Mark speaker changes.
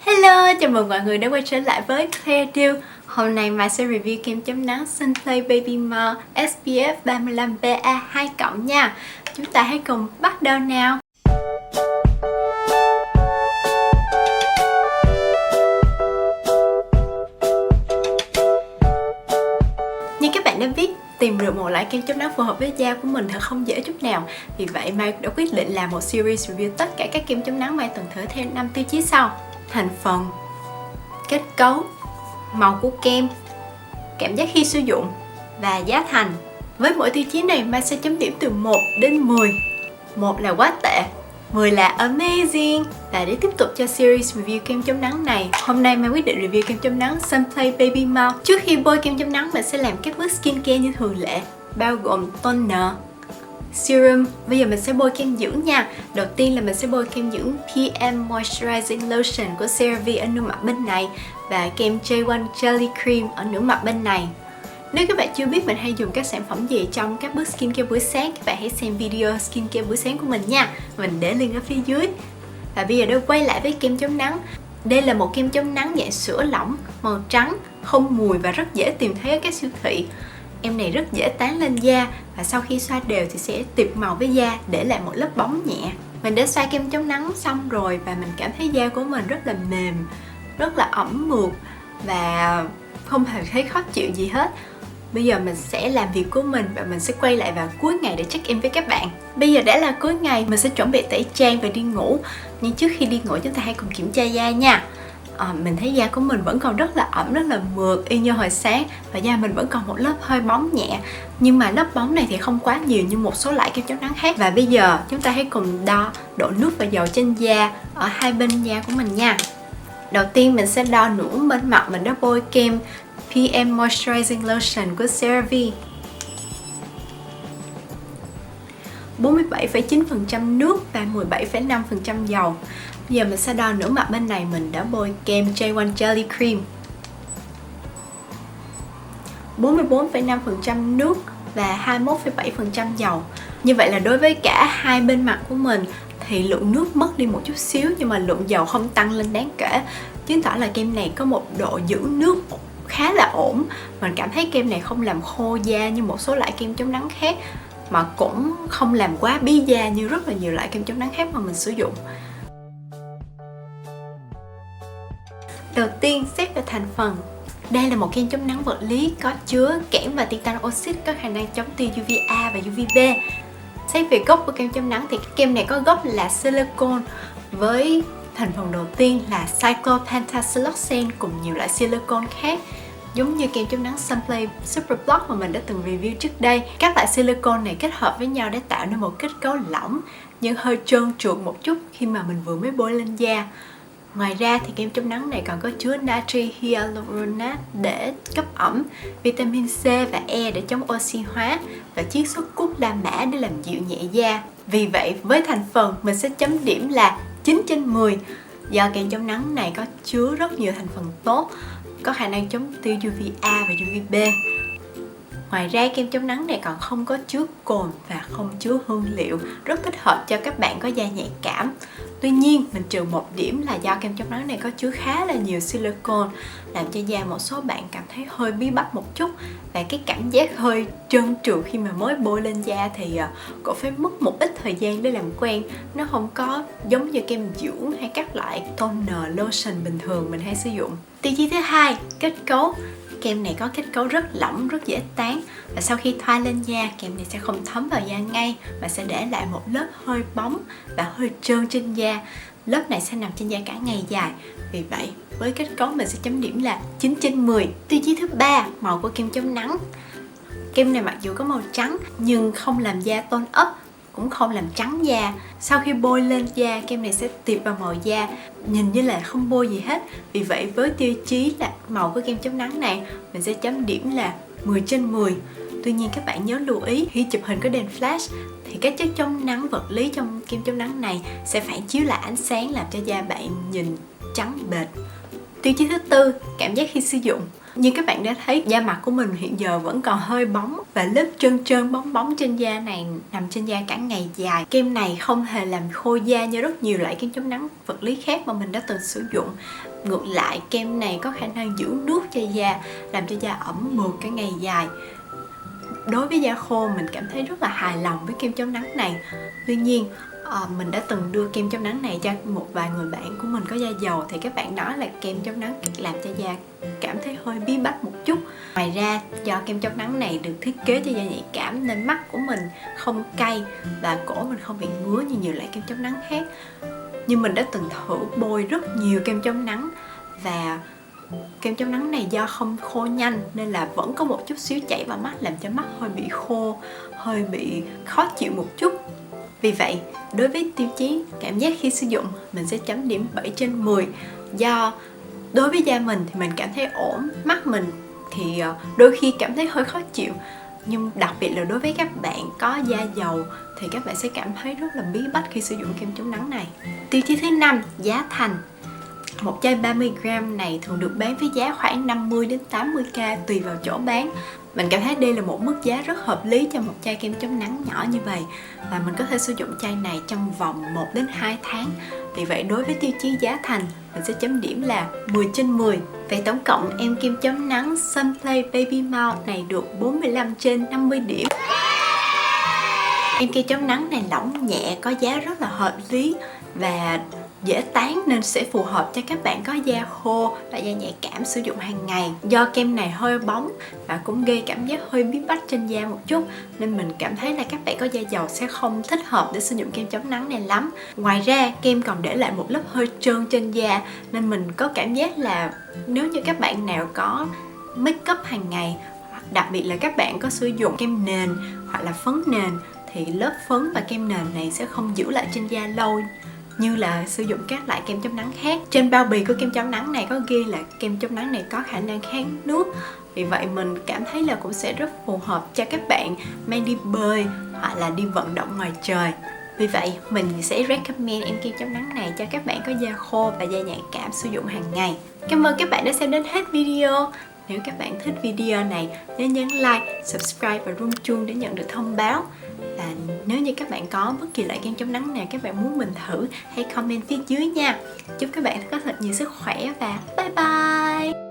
Speaker 1: Hello, chào mừng mọi người đã quay trở lại với Claire Deal. Hôm nay Mai sẽ review kem chống nắng Sunplay Baby Mall SPF 35 PA2+ nha. Chúng ta hãy cùng bắt đầu nào. Như các bạn đã biết, tìm được một loại kem chống nắng phù hợp với da của mình thật không dễ chút nào. Vì vậy Mai đã quyết định làm một series review tất cả các kem chống nắng Mai từng thử theo 5 tiêu chí sau: thành phần, kết cấu, màu của kem, cảm giác khi sử dụng và giá thành. Với mỗi tiêu chí này Mai sẽ chấm điểm từ 1 đến 10. 1 là quá tệ, 10 là amazing. Và để tiếp tục cho series review kem chống nắng này, hôm nay Mai quyết định review kem chống nắng Sunplay Baby Mall. Trước khi bôi kem chống nắng, mình sẽ làm các bước skincare như thường lệ, bao gồm toner, serum. Bây giờ mình sẽ bôi kem dưỡng nha. Đầu tiên là mình sẽ bôi kem dưỡng PM Moisturizing Lotion của CeraVe ở nửa mặt bên này và kem J1 Jelly Cream ở nửa mặt bên này. Nếu các bạn chưa biết mình hay dùng các sản phẩm gì trong các bước skincare buổi sáng, các bạn hãy xem video skincare buổi sáng của mình nha. Mình để link ở phía dưới. Và bây giờ đã quay lại với kem chống nắng. Đây là một kem chống nắng dạng sữa lỏng, màu trắng, không mùi và rất dễ tìm thấy ở các siêu thị. Em này rất dễ tán lên da và sau khi xoa đều thì sẽ tiệp màu với da, để lại một lớp bóng nhẹ. Mình đã xoa kem chống nắng xong rồi và mình cảm thấy da của mình rất là mềm, rất là ẩm mượt và không hề thấy khó chịu gì hết. Bây giờ mình sẽ làm việc của mình và mình sẽ quay lại vào cuối ngày để check in với các bạn. Bây giờ đã là cuối ngày, mình sẽ chuẩn bị tẩy trang và đi ngủ. Nhưng trước khi đi ngủ chúng ta hãy cùng kiểm tra da nha. Mình thấy da của mình vẫn còn rất là ẩm, rất là mượt y như hồi sáng. Và da mình vẫn còn một lớp hơi bóng nhẹ. Nhưng mà lớp bóng này thì không quá nhiều như một số loại kem chống nắng khác. Và bây giờ chúng ta hãy cùng đo độ nước và dầu trên da ở hai bên da của mình nha. Đầu tiên mình sẽ đo nửa bên mặt mình đã bôi kem PM Moisturizing Lotion của CeraVe. 47,9% nước và 17,5% dầu. Bây giờ mình sẽ đo nửa mặt bên này, mình đã bôi kem J1 Jelly Cream. 44,5% nước và 21,7% dầu. Như vậy là đối với cả hai bên mặt của mình thì lượng nước mất đi một chút xíu, nhưng mà lượng dầu không tăng lên đáng kể, chứng tỏ là kem này có một độ giữ nước khá là ổn. Mình cảm thấy kem này không làm khô da như một số loại kem chống nắng khác, mà cũng không làm quá bí da như rất là nhiều loại kem chống nắng khác mà mình sử dụng. Đầu tiên xét về thành phần. Đây là một kem chống nắng vật lý có chứa kẽm và titan oxide, có khả năng chống tia UVA và UVB. Xét về gốc của kem chống nắng thì kem này có gốc là silicone, với thành phần đầu tiên là cyclopentasiloxane cùng nhiều loại silicone khác. Giống như kem chống nắng Sunplay Super Block mà mình đã từng review trước đây, các loại silicone này kết hợp với nhau để tạo nên một kết cấu lỏng nhưng hơi trơn trượt một chút khi mà mình vừa mới bôi lên da. Ngoài ra thì kem chống nắng này còn có chứa natri hyaluronate để cấp ẩm, vitamin C và E để chống oxy hóa và chiết xuất cúc La Mã để làm dịu nhẹ da. Vì vậy với thành phần mình sẽ chấm điểm là 9/10, do kem chống nắng này có chứa rất nhiều thành phần tốt, có khả năng chống tia UVA và UVB. Ngoài ra kem chống nắng này còn không có chứa cồn và không chứa hương liệu, rất thích hợp cho các bạn có da nhạy cảm. Tuy nhiên mình trừ một điểm là do kem chống nắng này có chứa khá là nhiều silicone, làm cho da một số bạn cảm thấy hơi bí bách một chút, và cái cảm giác hơi trơn trượt khi mà mới bôi lên da thì cũng phải mất một ít thời gian để làm quen. Nó không có giống như kem dưỡng hay các loại toner, lotion bình thường mình hay sử dụng. Tiêu chí thứ hai, kết cấu. Kem này có kết cấu rất lỏng, rất dễ tán, và sau khi thoa lên da, kem này sẽ không thấm vào da ngay mà sẽ để lại một lớp hơi bóng và hơi trơn trên da. Lớp này sẽ nằm trên da cả ngày dài. Vì vậy với kết cấu mình sẽ chấm điểm là 9/10. Tiêu chí thứ ba, màu của kem chống nắng. Kem này mặc dù có màu trắng nhưng không làm da tone up, cũng không làm trắng da. Sau khi bôi lên da, kem này sẽ tiệp vào màu da, nhìn như là không bôi gì hết. Vì vậy với tiêu chí là màu của kem chống nắng này, mình sẽ chấm điểm là 10/10. Tuy nhiên các bạn nhớ lưu ý, khi chụp hình có đèn flash thì các chất chống nắng vật lý trong kem chống nắng này sẽ phản chiếu lại ánh sáng, làm cho da bạn nhìn trắng bệch. Tiêu chí thứ tư, cảm giác khi sử dụng. Như các bạn đã thấy, da mặt của mình hiện giờ vẫn còn hơi bóng và lớp trơn trơn bóng bóng trên da này nằm trên da cả ngày dài. Kem này không hề làm khô da như rất nhiều loại kem chống nắng vật lý khác mà mình đã từng sử dụng. Ngược lại, kem này có khả năng giữ nước cho da, làm cho da ẩm mượt cả ngày dài. Đối với da khô, mình cảm thấy rất là hài lòng với kem chống nắng này. Tuy nhiên, mình đã từng đưa kem chống nắng này cho một vài người bạn của mình có da dầu, thì các bạn nói là kem chống nắng làm cho da cảm thấy hơi bí bách một chút. Ngoài ra, do kem chống nắng này được thiết kế cho da nhạy cảm nên mắt của mình không cay và cổ mình không bị ngứa như nhiều loại kem chống nắng khác. Nhưng mình đã từng thử bôi rất nhiều kem chống nắng và kem chống nắng này do không khô nhanh nên là vẫn có một chút xíu chảy vào mắt, làm cho mắt hơi bị khô, hơi bị khó chịu một chút. Vì vậy, đối với tiêu chí cảm giác khi sử dụng, mình sẽ chấm điểm 7/10. Do đối với da mình thì mình cảm thấy ổn, mắt mình thì đôi khi cảm thấy hơi khó chịu. Nhưng đặc biệt là đối với các bạn có da dầu thì các bạn sẽ cảm thấy rất là bí bách khi sử dụng kem chống nắng này. Tiêu chí thứ 5, giá thành. Một chai 30g này thường được bán với giá khoảng 50 đến 80k tùy vào chỗ bán. Mình cảm thấy đây là một mức giá rất hợp lý cho một chai kem chống nắng nhỏ như vậy. Và mình có thể sử dụng chai này trong vòng 1 đến 2 tháng. Vì vậy đối với tiêu chí giá thành, mình sẽ chấm điểm là 10/10. Vậy tổng cộng em kem chống nắng Sunplay Baby Mouth này được 45/50 điểm. Em kem chống nắng này lỏng nhẹ, có giá rất là hợp lý và dễ tán nên sẽ phù hợp cho các bạn có da khô và da nhạy cảm sử dụng hàng ngày. Do kem này hơi bóng và cũng gây cảm giác hơi bí bách trên da một chút nên mình cảm thấy là các bạn có da dầu sẽ không thích hợp để sử dụng kem chống nắng này lắm. Ngoài ra, kem còn để lại một lớp hơi trơn trên da nên mình có cảm giác là nếu như các bạn nào có make up hàng ngày, đặc biệt là các bạn có sử dụng kem nền hoặc là phấn nền, thì lớp phấn và kem nền này sẽ không giữ lại trên da lâu như là sử dụng các loại kem chống nắng khác. Trên bao bì của kem chống nắng này có ghi là kem chống nắng này có khả năng kháng nước. Vì vậy mình cảm thấy là cũng sẽ rất phù hợp cho các bạn mang đi bơi hoặc là đi vận động ngoài trời. Vì vậy mình sẽ recommend em kem chống nắng này cho các bạn có da khô và da nhạy cảm sử dụng hàng ngày. Cảm ơn các bạn đã xem đến hết video. Nếu các bạn thích video này, nhớ nhấn like, subscribe và rung chuông để nhận được thông báo. Và nếu như các bạn có bất kỳ loại kem chống nắng nào các bạn muốn mình thử, hãy comment phía dưới nha. Chúc các bạn có thật nhiều sức khỏe và bye bye!